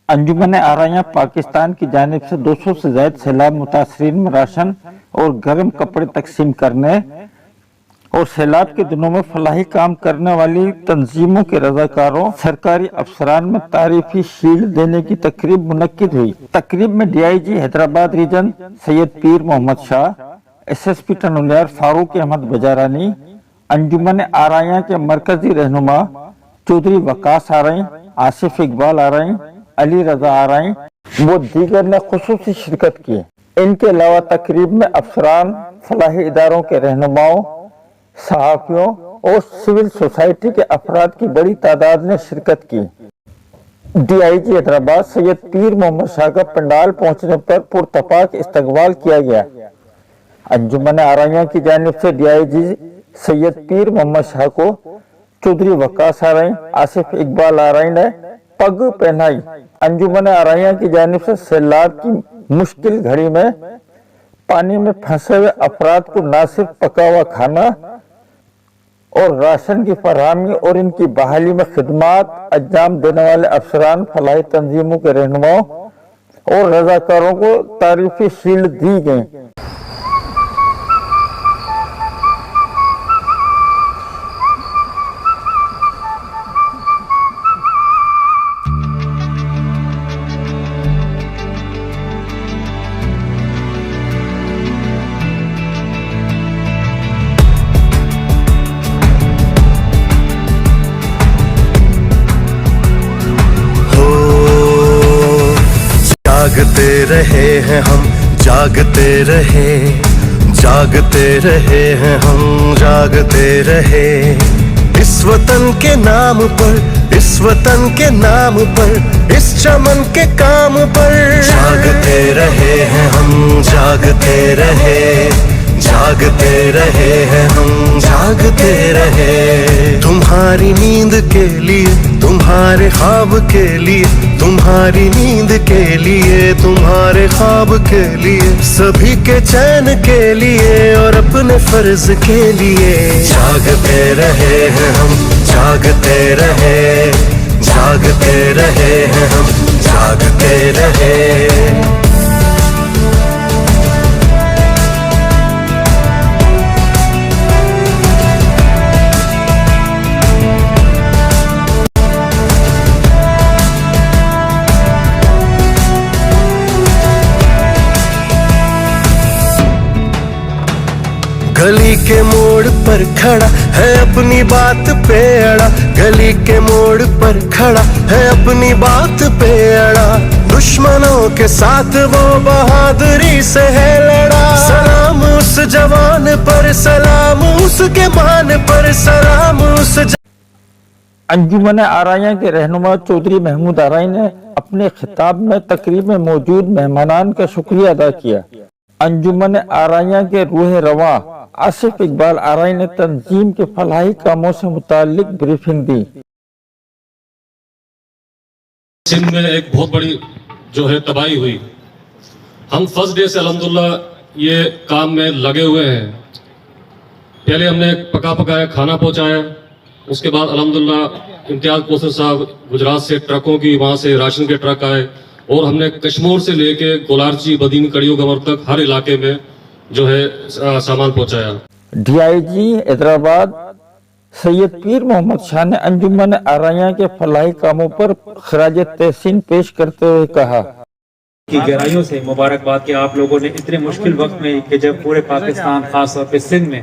انجمن آرائیاں پاکستان کی جانب سے 200 سے زائد سیلاب متاثرین میں راشن اور گرم کپڑے تقسیم کرنے اور سیلاب کے دنوں میں فلاحی کام کرنے والی تنظیموں کے رضاکاروں سرکاری افسران میں تعریفی شیلڈ دینے کی تقریب منعقد ہوئی۔ تقریب میں D I G Hyderabad region Syed Pir Muhammad Shah, S S P Tando Allahyar Farooq Ahmed Bijarani, Anjuman Araiyan کے مرکزی رہنما چودھری وقاص آرائیں، آصف اقبال آرائیں، علی رضا آرائیں وہ دیگر نے خصوصی شرکت کی۔ ان کے علاوہ تقریب میں افسران، فلاحی اداروں کے رہنماؤں، صحافیوں اور سول سوسائٹی کے افراد کی بڑی تعداد نے شرکت کی۔ ڈی آئی جی حیدرآباد سید پیر محمد شاہ کا پنڈال پہنچنے پر پرتپاک استقبال کیا گیا۔ انجمن آرائیاں کی جانب سے ڈی آئی جی سید پیر محمد شاہ کو چودھری وقاص آرائیں، آصف اقبال آرائیں نے پگ پہنائی۔ انجمن آرائیاں کی جانب سے سیلاب کی مشکل گھڑی میں پانی میں پھنسے ہوئے افراد کو نہ صرف پکا ہوا کھانا اور راشن کی فراہمی اور ان کی بحالی میں خدمات انجام دینے والے افسران، فلاحی تنظیموں کے رہنماؤں اور رضاکاروں کو تعریفی شیلڈ دی گئیں۔ جاگتے رہے ہیں ہم، جاگتے رہے، جاگتے رہے ہیں ہم، جاگتے رہے، اس وطن کے نام پر، اس وطن کے نام پر، اس چمن کے کام پر جاگتے رہے ہیں ہم، جاگتے رہے، جاگتے رہے ہیں ہم، جاگتے رہے، تمہاری نیند کے لیے، تمہارے خواب کے لیے، تمہاری نیند کے لیے، تمہارے خواب کے لیے، سبھی کے چین کے لیے اور اپنے فرض کے لیے جاگتے رہے ہیں ہم، جاگتے رہے، جاگتے رہے ہیں ہم، جاگتے رہے۔ گلی کے موڑ پر کھڑا ہے اپنی بات پہ اڑا، گلی کے موڑ پر کھڑا ہے اپنی بات پہ اڑا، دشمنوں کے ساتھ وہ بہادری سے ہے لڑا، سلام اس جوان پر، سلام اس کے مان پر، سلام اس انجمن آرائیاں کے رہنما چودھری محمود آرائیں نے اپنے خطاب میں تقریب میں موجود مہمانان کا شکریہ ادا کیا۔ انجمن آرائیاں کے روح رواں آصف اقبال آرائیں نے تنظیم کے فلاحی کاموں سے متعلق بریفنگ دی۔ سندھ میں ایک بہت بڑی جو ہے تباہی ہوئی، ہم فرسٹ ڈے سے الحمدللہ یہ کام میں لگے ہوئے ہیں۔ پہلے ہم نے پکا پکایا کھانا پہنچایا، اس کے بعد الحمدللہ امتیاز کوثر صاحب گجرات سے ٹرکوں کی وہاں سے راشن کے ٹرک آئے اور ہم نے کشمور سے لے کے گولارچی بدین کڑیو گمر تک ہر علاقے میں جو ہے سامان پہنچایا۔ ڈی آئی جی حیدرآباد سید پیر محمد شاہ نے انجمن آرائیاں کے فلاحی کاموں پر خراج تحسین پیش کرتے ہوئے کہا کی گہرائیوں سے مبارکباد کہ آپ لوگوں نے اتنے مشکل وقت میں کہ جب پورے پاکستان خاص طور پہ سندھ میں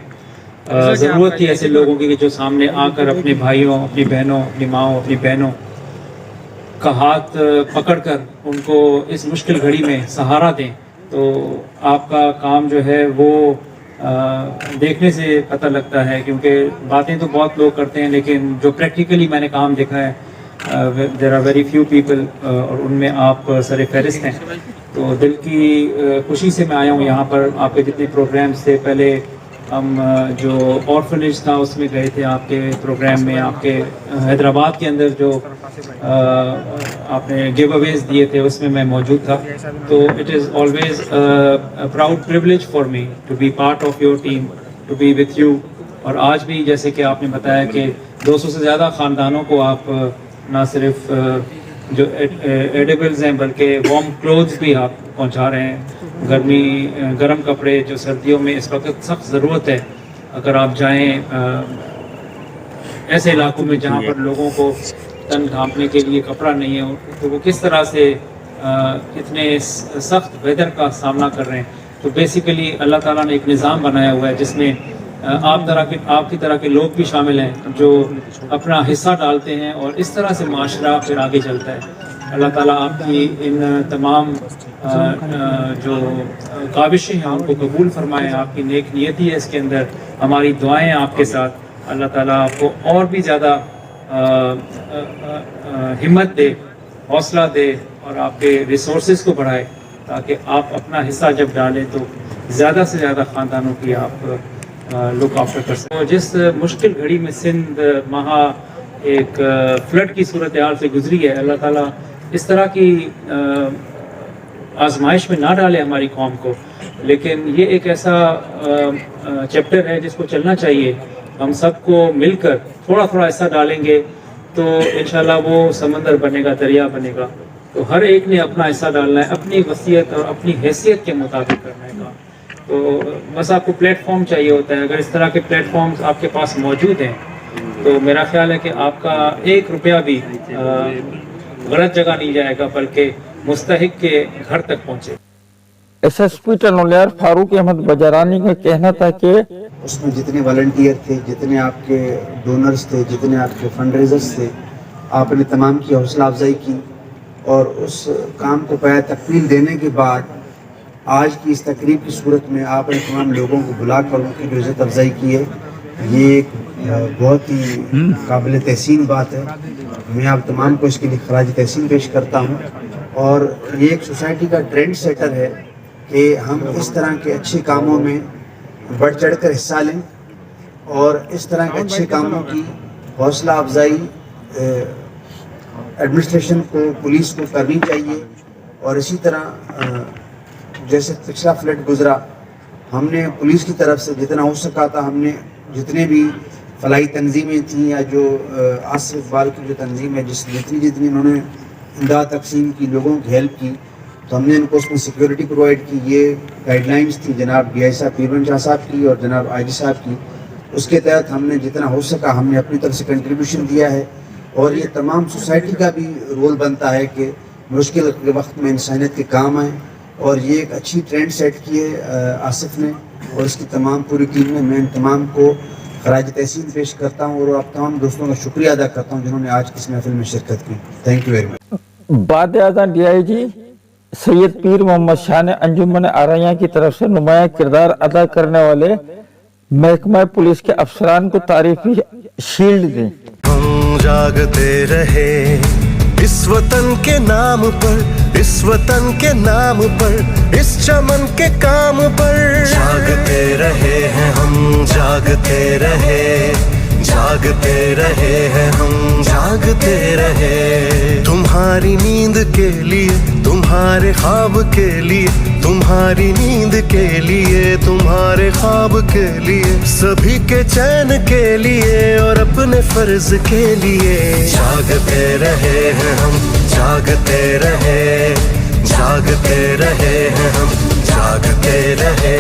ضرورت تھی ایسے لوگوں کی کہ جو سامنے آ کر اپنے بھائیوں، اپنی بہنوں، اپنی ماؤں، اپنی بہنوں کا ہاتھ پکڑ کر ان کو اس مشکل گھڑی میں سہارا دیں، تو آپ کا کام جو ہے وہ دیکھنے سے پتہ لگتا ہے، کیونکہ باتیں تو بہت لوگ کرتے ہیں لیکن جو پریکٹیکلی میں نے کام دیکھا ہے there are very few people اور ان میں آپ سر فہرست ہیں۔ تو دل کی خوشی سے میں آیا ہوں یہاں پر۔ آپ کے جتنے پروگرامز تھے، پہلے ہم جو آرفنیج تھا اس میں گئے تھے، آپ کے پروگرام میں آپ کے حیدرآباد کے اندر جو آپ نے گیو اویز دیے تھے اس میں میں موجود تھا۔ تو it is always proud privilege for me to be part of your team, to be with you. اور آج بھی جیسے کہ آپ نے بتایا کہ 200 سے زیادہ خاندانوں کو آپ نہ صرف जो एडिबल्स हैं, बल्कि वार्म क्लोथ्स भी आप पहुंचा रहे हैं। गर्म कपड़े जो सर्दियों में इस वक्त सख्त ज़रूरत है। अगर आप जाएं ऐसे इलाकों में जहां पर लोगों को तन ढांपने के लिए कपड़ा नहीं है, तो वो किस तरह से इतने सख्त वेदर का सामना कर रहे हैं। तो बेसिकली अल्लाह ताला ने एक निज़ाम बनाया हुआ है जिसमें आपकी तरह के लोग भी शामिल हैं जो अपना हिस्सा डालते हैं, और इस तरह से माशरा फिर आगे चलता है। अल्लाह ताला आपकी इन तमाम जो काविशें हैं उनको कबूल फरमाएं। आपकी नेक नियति है इसके अंदर, हमारी दुआएं आपके साथ। अल्लाह ताला आपको और भी ज़्यादा हिम्मत दे, हौसला दे और आपके रिसोर्सेज को बढ़ाए, ताकि आप अपना हिस्सा जब डालें तो ज़्यादा से ज़्यादा ख़ानदानों की आप लुक आफ्टर कर सकें। तो जिस मुश्किल घड़ी में सिंध महा एक फ्लड की सूरत हाल से गुजरी है, अल्लाह ताला इस तरह की आजमाइश में ना डाले हमारी कौम को, लेकिन ये एक ऐसा चैप्टर है जिसको चलना चाहिए। हम सबको मिलकर थोड़ा थोड़ा हिस्सा डालेंगे तो इंशाल्लाह वो समंदर बनेगा, दरिया बनेगा। तो हर एक ने अपना हिस्सा डालना है, अपनी वसीयत और अपनी हैसियत के मुताबिक करने का। तो बस आपको प्लेटफॉर्म चाहिए होता है। अगर इस तरह के प्लेटफॉर्म्स आपके पास मौजूद हैं तो मेरा ख्याल है कि आपका 1 रुपया भी गलत जगह नहीं जाएगा, बल्कि मुस्तहिक के घर तक पहुँचे। एसएसपी टनोलियार फारूक अहमद बजारानी का कहना था कि उसमें जितने वॉलंटियर थे, जितने आपके डोनर्स थे, जितने आपके फंड रेजर्स थे, आपने तमाम की हौसला अफजाई की और उस काम को पाया तकमील देने के बाद आज की इस तकरीब की सूरत में आपने तमाम लोगों को बुलाकर उनकी जो इज़्ज़त अफजाई की है, ये एक बहुत ही काबिल तहसीन बात है। मैं आप तमाम को इसके लिए खराज तहसीन पेश करता हूँ। और ये एक सोसाइटी का ट्रेंड सेटर है कि हम इस तरह के अच्छे कामों में बढ़ चढ़ कर हिस्सा लें और इस तरह के अच्छे कामों की हौसला अफजाई एडमिनिस्ट्रेशन को, पुलिस को करनी चाहिए। और इसी तरह जैसे पिछला फ्लड गुजरा, हमने पुलिस की तरफ से जितना हो सका था, हमने जितने भी फलाही तंजीमें थी या जो आसिफ इकबाल की जो तंजीम है, जितनी उन्होंने इमदाद तकसीम की, लोगों की हेल्प की, तो हमने इनको उसमें सिक्योरिटी प्रोवाइड की। ये गाइडलाइंस थी जनाब DI साहब पीरवन शाह साहब की और जनाब IG साहब की। उसके तहत हमने जितना हो सका हमने अपनी तरफ से कंट्रीब्यूशन दिया है। और ये तमाम सोसाइटी का भी रोल बनता है कि मुश्किल के वक्त में इंसानियत के काम आए। और ये एक अच्छी ट्रेंड सेट की है आसिफ ने और इसकी तमाम पूरी टीम ने। मैं इन तमाम को खराज तहसीन पेश करता हूँ और आप तमाम दोस्तों का शुक्रिया अदा करता हूँ जिन्होंने आज की इस महफिल में शिरकत की। Thank you very much. बाद आज़ाद DIG सैयद पीर मोहम्मद शाह ने अंजुमन आरैया की तरफ से नुमाया किरदार अदा करने वाले महकमा पुलिस के अफसरान को तारीफी शील्ड दी। हम जागते रहे इस वतन के नाम पर, इस वतन के नाम पर, इस चमन के काम पर। जागते रहे हैं हम, जागते रहे, जागते रहे हैं हम, जागते रहे। तुम्हारी नींद के लिए, तुम्हारे ख्वाब के लिए, तुम्हारी नींद के लिए, तुम्हारे ख्वाब के लिए, सभी के चैन के लिए और अपने फर्ज के लिए। जागते रहे हैं हम, जागते रहे, जागते रहे हैं हम, जागते रहे।